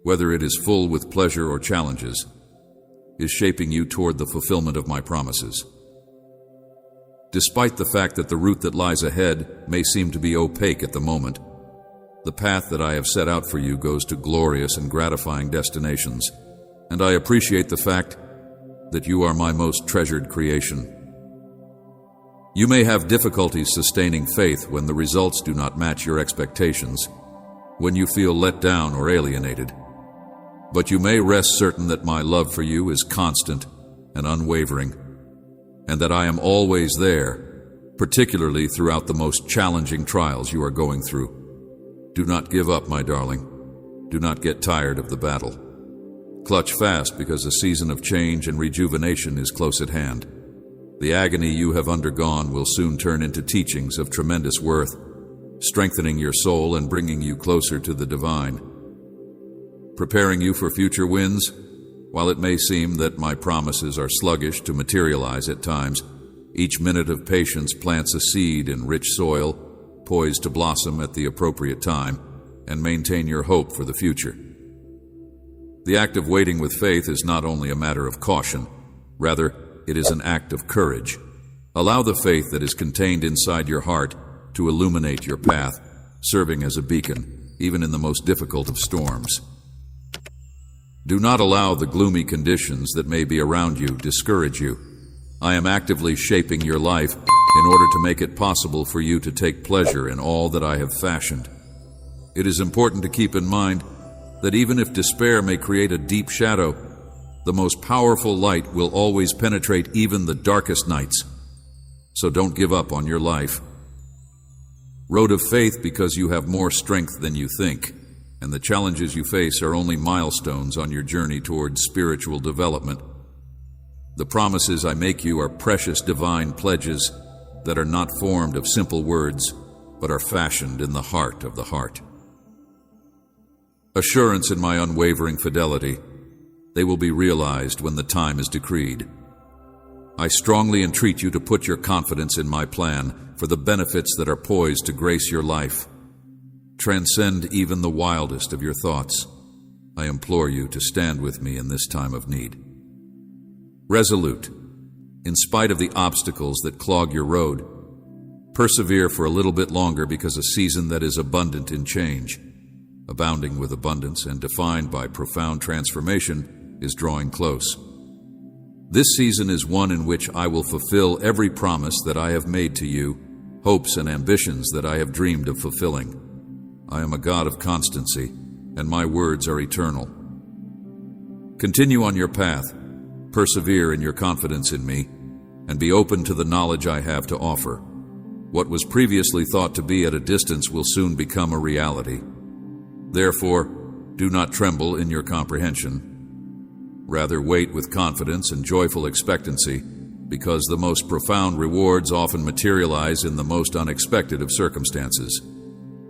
whether it is full with pleasure or challenges, is shaping you toward the fulfillment of my promises. Despite the fact that the route that lies ahead may seem to be opaque at the moment, the path that I have set out for you goes to glorious and gratifying destinations, and I appreciate the fact that you are my most treasured creation. You may have difficulties sustaining faith when the results do not match your expectations, when you feel let down or alienated. But you may rest certain that my love for you is constant and unwavering, and that I am always there, particularly throughout the most challenging trials you are going through. Do not give up, my darling. Do not get tired of the battle. Clutch fast, because a season of change and rejuvenation is close at hand. The agony you have undergone will soon turn into teachings of tremendous worth, strengthening your soul and bringing you closer to the divine. Preparing you for future wins, while it may seem that my promises are sluggish to materialize at times, each minute of patience plants a seed in rich soil, poised to blossom at the appropriate time and maintain your hope for the future. The act of waiting with faith is not only a matter of caution, rather, it is an act of courage. Allow the faith that is contained inside your heart to illuminate your path, serving as a beacon, even in the most difficult of storms. Do not allow the gloomy conditions that may be around you discourage you. I am actively shaping your life in order to make it possible for you to take pleasure in all that I have fashioned. It is important to keep in mind that even if despair may create a deep shadow, the most powerful light will always penetrate even the darkest nights. So don't give up on your life. Road of faith, because you have more strength than you think, and the challenges you face are only milestones on your journey towards spiritual development. The promises I make you are precious divine pledges that are not formed of simple words, but are fashioned in the heart of the heart. Assurance in my unwavering fidelity. They will be realized when the time is decreed. I strongly entreat you to put your confidence in my plan for the benefits that are poised to grace your life. Transcend even the wildest of your thoughts. I implore you to stand with me in this time of need. Resolute. In spite of the obstacles that clog your road, persevere for a little bit longer, because a season that is abundant in change, abounding with abundance and defined by profound transformation, is drawing close. This season is one in which I will fulfill every promise that I have made to you, hopes and ambitions that I have dreamed of fulfilling. I am a God of constancy, and my words are eternal. Continue on your path, persevere in your confidence in me, and be open to the knowledge I have to offer. What was previously thought to be at a distance will soon become a reality. Therefore, do not tremble in your comprehension. Rather, wait with confidence and joyful expectancy, because the most profound rewards often materialize in the most unexpected of circumstances.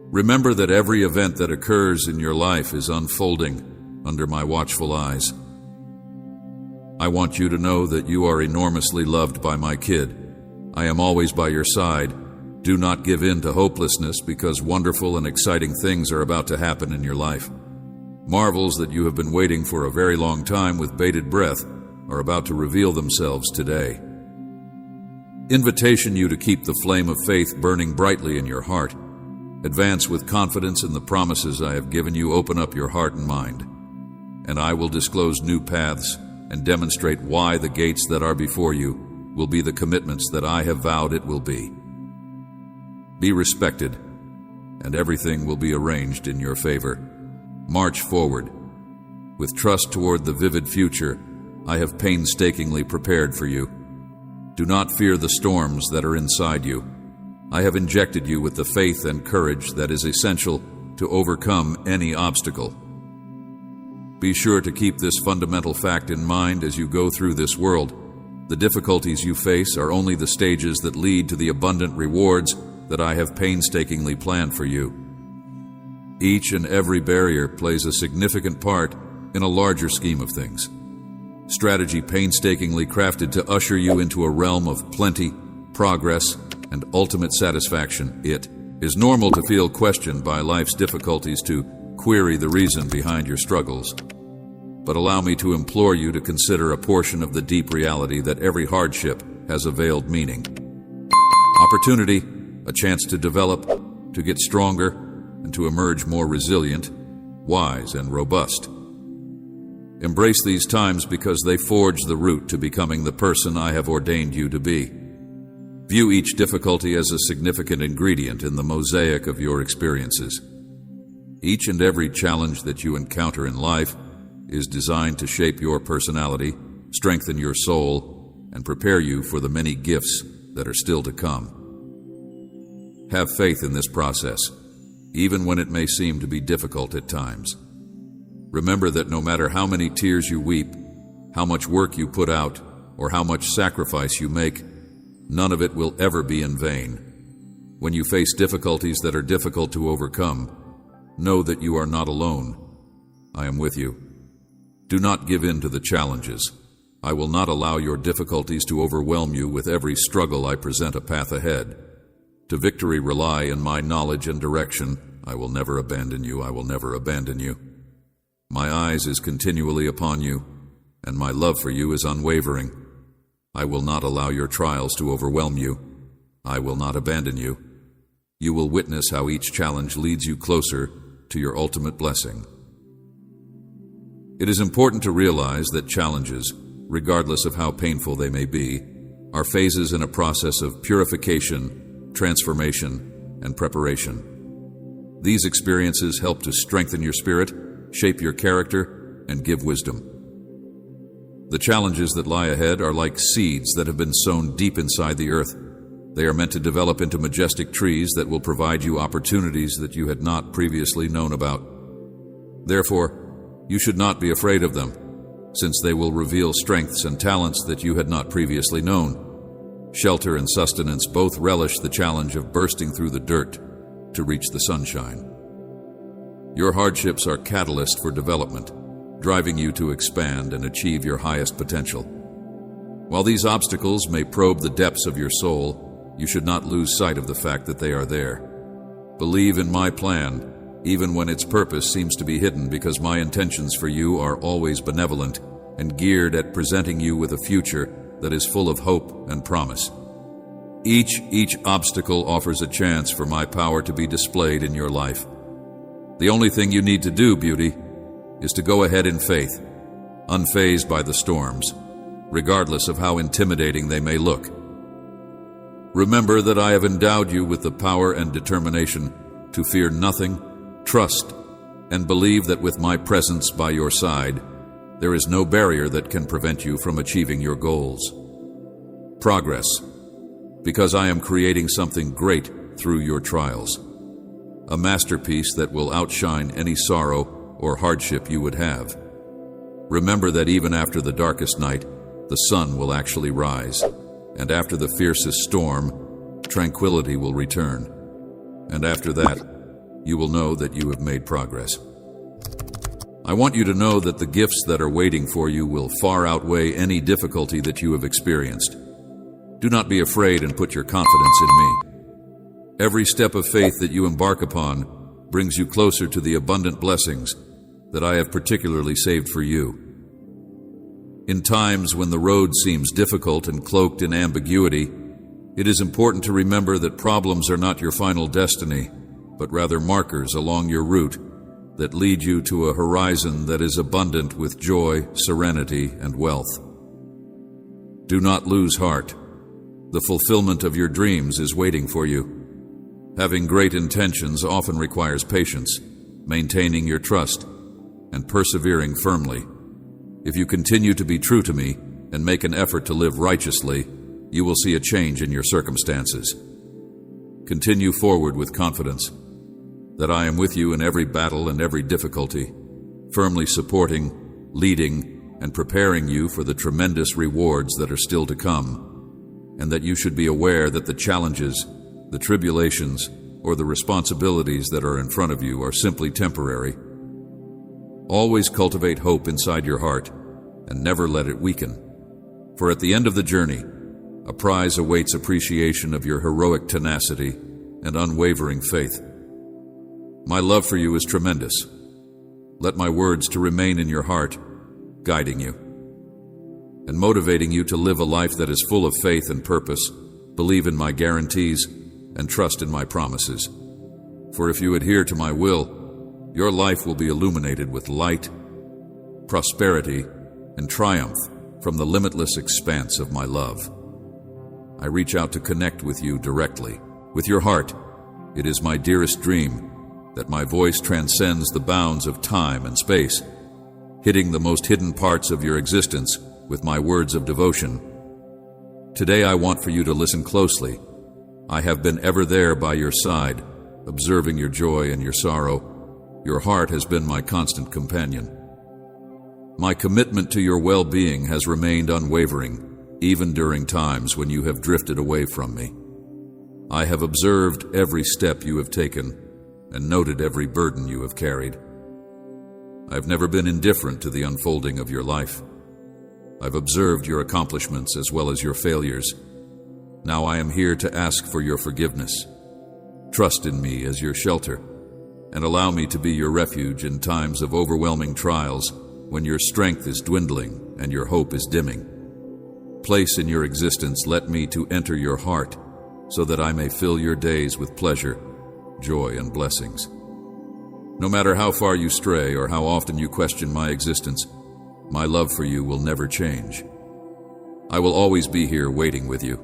Remember that every event that occurs in your life is unfolding under my watchful eyes. I want you to know that you are enormously loved by my kid. I am always by your side. Do not give in to hopelessness, because wonderful and exciting things are about to happen in your life. Marvels that you have been waiting for a very long time with bated breath are about to reveal themselves today. Invitation you to keep the flame of faith burning brightly in your heart. Advance with confidence in the promises I have given you. Open up your heart and mind, and I will disclose new paths and demonstrate why the gates that are before you will be the commitments that I have vowed it will be. Be respected, and everything will be arranged in your favor. March forward. With trust toward the vivid future I have painstakingly prepared for you. Do not fear the storms that are inside you. I have injected you with the faith and courage that is essential to overcome any obstacle. Be sure to keep this fundamental fact in mind as you go through this world. The difficulties you face are only the stages that lead to the abundant rewards that I have painstakingly planned for you. Each and every barrier plays a significant part in a larger scheme of things. Strategy painstakingly crafted to usher you into a realm of plenty, progress, and ultimate satisfaction. It is normal to feel questioned by life's difficulties, to query the reason behind your struggles. But allow me to implore you to consider a portion of the deep reality that every hardship has a veiled meaning. Opportunity, a chance to develop, to get stronger, and to emerge more resilient, wise, and robust. Embrace these times because they forge the route to becoming the person I have ordained you to be. View each difficulty as a significant ingredient in the mosaic of your experiences. Each and every challenge that you encounter in life is designed to shape your personality, strengthen your soul, and prepare you for the many gifts that are still to come. Have faith in this process, even when it may seem to be difficult at times. Remember that no matter how many tears you weep, how much work you put out, or how much sacrifice you make, none of it will ever be in vain. When you face difficulties that are difficult to overcome, know that you are not alone. I am with you. Do not give in to the challenges. I will not allow your difficulties to overwhelm you. With every struggle I present a path ahead. To victory rely in my knowledge and direction. I will never abandon you. I will never abandon you. My eyes is continually upon you, and my love for you is unwavering. I will not allow your trials to overwhelm you. I will not abandon you. You will witness how each challenge leads you closer to your ultimate blessing. It is important to realize that challenges, regardless of how painful they may be, are phases in a process of purification, transformation, and preparation. These experiences help to strengthen your spirit, shape your character, and give wisdom. The challenges that lie ahead are like seeds that have been sown deep inside the earth. They are meant to develop into majestic trees that will provide you opportunities that you had not previously known about. Therefore, you should not be afraid of them, since they will reveal strengths and talents that you had not previously known. Shelter and sustenance both relish the challenge of bursting through the dirt to reach the sunshine. Your hardships are catalysts for development, driving you to expand and achieve your highest potential. While these obstacles may probe the depths of your soul, you should not lose sight of the fact that they are there. Believe in my plan, even when its purpose seems to be hidden, because my intentions for you are always benevolent and geared at presenting you with a future that is full of hope and promise. Each obstacle offers a chance for my power to be displayed in your life. The only thing you need to do, beauty, is to go ahead in faith, unfazed by the storms, regardless of how intimidating they may look. Remember that I have endowed you with the power and determination to fear nothing, trust, and believe that with my presence by your side, there is no barrier that can prevent you from achieving your goals. Progress, because I am creating something great through your trials, a masterpiece that will outshine any sorrow or hardship you would have. Remember that even after the darkest night, the sun will actually rise, and after the fiercest storm, tranquility will return. And after that, you will know that you have made progress. I want you to know that the gifts that are waiting for you will far outweigh any difficulty that you have experienced. Do not be afraid and put your confidence in me. Every step of faith that you embark upon brings you closer to the abundant blessings that I have particularly saved for you. In times when the road seems difficult and cloaked in ambiguity, it is important to remember that problems are not your final destiny, but rather markers along your route that lead you to a horizon that is abundant with joy, serenity, and wealth. Do not lose heart. The fulfillment of your dreams is waiting for you. Having great intentions often requires patience, maintaining your trust, and persevering firmly. If you continue to be true to me and make an effort to live righteously, you will see a change in your circumstances. Continue forward with confidence that I am with you in every battle and every difficulty, firmly supporting, leading, and preparing you for the tremendous rewards that are still to come, and that you should be aware that the challenges, the tribulations, or the responsibilities that are in front of you are simply temporary. Always cultivate hope inside your heart and never let it weaken. For at the end of the journey, a prize awaits appreciation of your heroic tenacity and unwavering faith. My love for you is tremendous. Let my words to remain in your heart, guiding you and motivating you to live a life that is full of faith and purpose, believe in my guarantees, and trust in my promises. For if you adhere to my will, your life will be illuminated with light, prosperity, and triumph from the limitless expanse of my love. I reach out to connect with you directly, with your heart. It is my dearest dream that my voice transcends the bounds of time and space, hitting the most hidden parts of your existence with my words of devotion. Today I want for you to listen closely. I have been ever there by your side, observing your joy and your sorrow. Your heart has been my constant companion. My commitment to your well-being has remained unwavering, even during times when you have drifted away from me. I have observed every step you have taken and noted every burden you have carried. I have never been indifferent to the unfolding of your life. I've observed your accomplishments as well as your failures. Now I am here to ask for your forgiveness. Trust in me as your shelter, and allow me to be your refuge in times of overwhelming trials when your strength is dwindling and your hope is dimming. Place in your existence, let me to enter your heart so that I may fill your days with pleasure, joy, and blessings. No matter how far you stray or how often you question my existence, my love for you will never change. I will always be here waiting with you.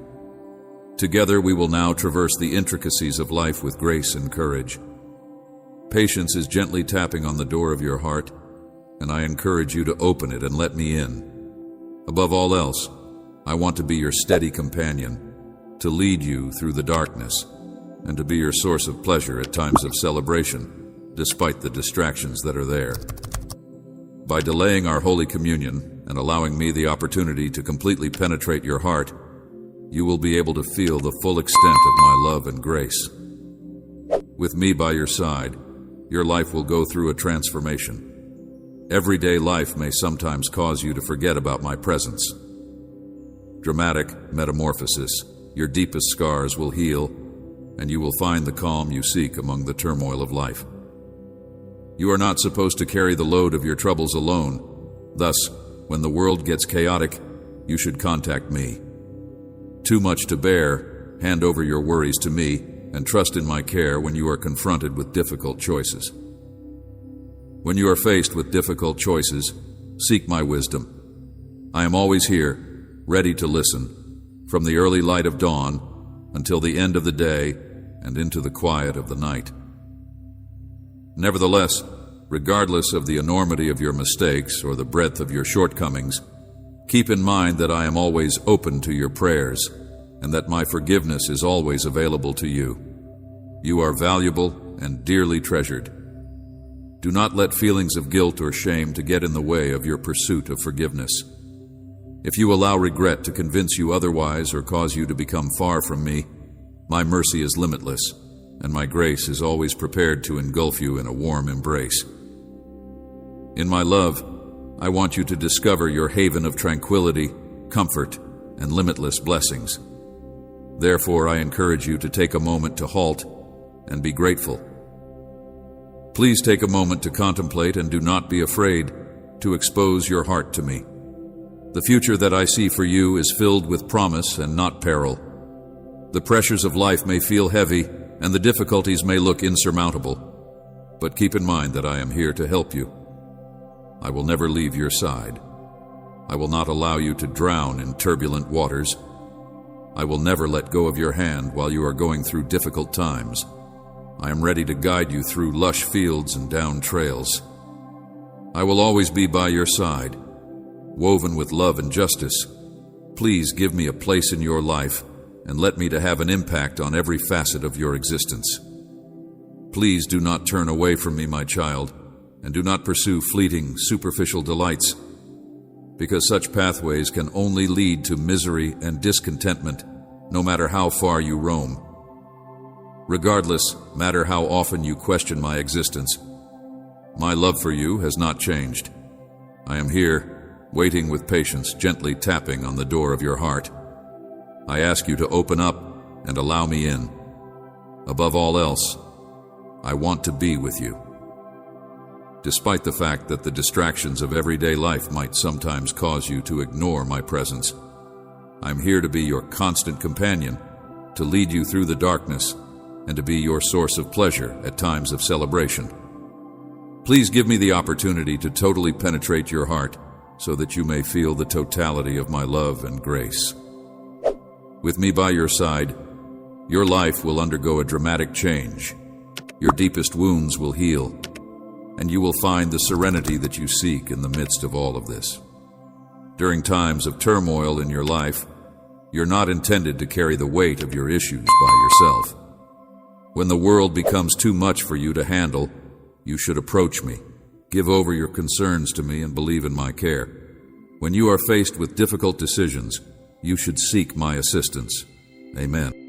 Together we will now traverse the intricacies of life with grace and courage. Patience is gently tapping on the door of your heart, and I encourage you to open it and let me in. Above all else, I want to be your steady companion, to lead you through the darkness, and to be your source of pleasure at times of celebration, despite the distractions that are there. By delaying our Holy Communion and allowing me the opportunity to completely penetrate your heart, you will be able to feel the full extent of my love and grace. With me by your side, your life will go through a transformation. Everyday life may sometimes cause you to forget about my presence. Dramatic metamorphosis, your deepest scars will heal, and you will find the calm you seek among the turmoil of life. You are not supposed to carry the load of your troubles alone. Thus, when the world gets chaotic, you should contact me. Too much to bear, hand over your worries to me, and trust in my care when you are confronted with difficult choices. When you are faced with difficult choices, seek my wisdom. I am always here, ready to listen, from the early light of dawn until the end of the day and into the quiet of the night. Nevertheless, regardless of the enormity of your mistakes or the breadth of your shortcomings, keep in mind that I am always open to your prayers and that my forgiveness is always available to you. You are valuable and dearly treasured. Do not let feelings of guilt or shame to get in the way of your pursuit of forgiveness. If you allow regret to convince you otherwise or cause you to become far from me, my mercy is limitless, and my grace is always prepared to engulf you in a warm embrace. In my love, I want you to discover your haven of tranquility, comfort, and limitless blessings. Therefore, I encourage you to take a moment to halt and be grateful. Please take a moment to contemplate and do not be afraid to expose your heart to me. The future that I see for you is filled with promise and not peril. The pressures of life may feel heavy and the difficulties may look insurmountable, but keep in mind that I am here to help you. I will never leave your side. I will not allow you to drown in turbulent waters. I will never let go of your hand while you are going through difficult times. I am ready to guide you through lush fields and down trails. I will always be by your side, woven with love and justice. Please give me a place in your life and let me to have an impact on every facet of your existence. Please do not turn away from me, my child, and do not pursue fleeting, superficial delights, because such pathways can only lead to misery and discontentment, no matter how far you roam. Regardless, matter how often you question my existence, my love for you has not changed. I am here, waiting with patience, gently tapping on the door of your heart. I ask you to open up and allow me in. Above all else, I want to be with you. Despite the fact that the distractions of everyday life might sometimes cause you to ignore my presence, I'm here to be your constant companion, to lead you through the darkness, and to be your source of pleasure at times of celebration. Please give me the opportunity to totally penetrate your heart so that you may feel the totality of my love and grace. With me by your side, your life will undergo a dramatic change. Your deepest wounds will heal, and you will find the serenity that you seek in the midst of all of this. During times of turmoil in your life, you're not intended to carry the weight of your issues by yourself. When the world becomes too much for you to handle, you should approach me, give over your concerns to me, and believe in my care. When you are faced with difficult decisions, you should seek my assistance. Amen.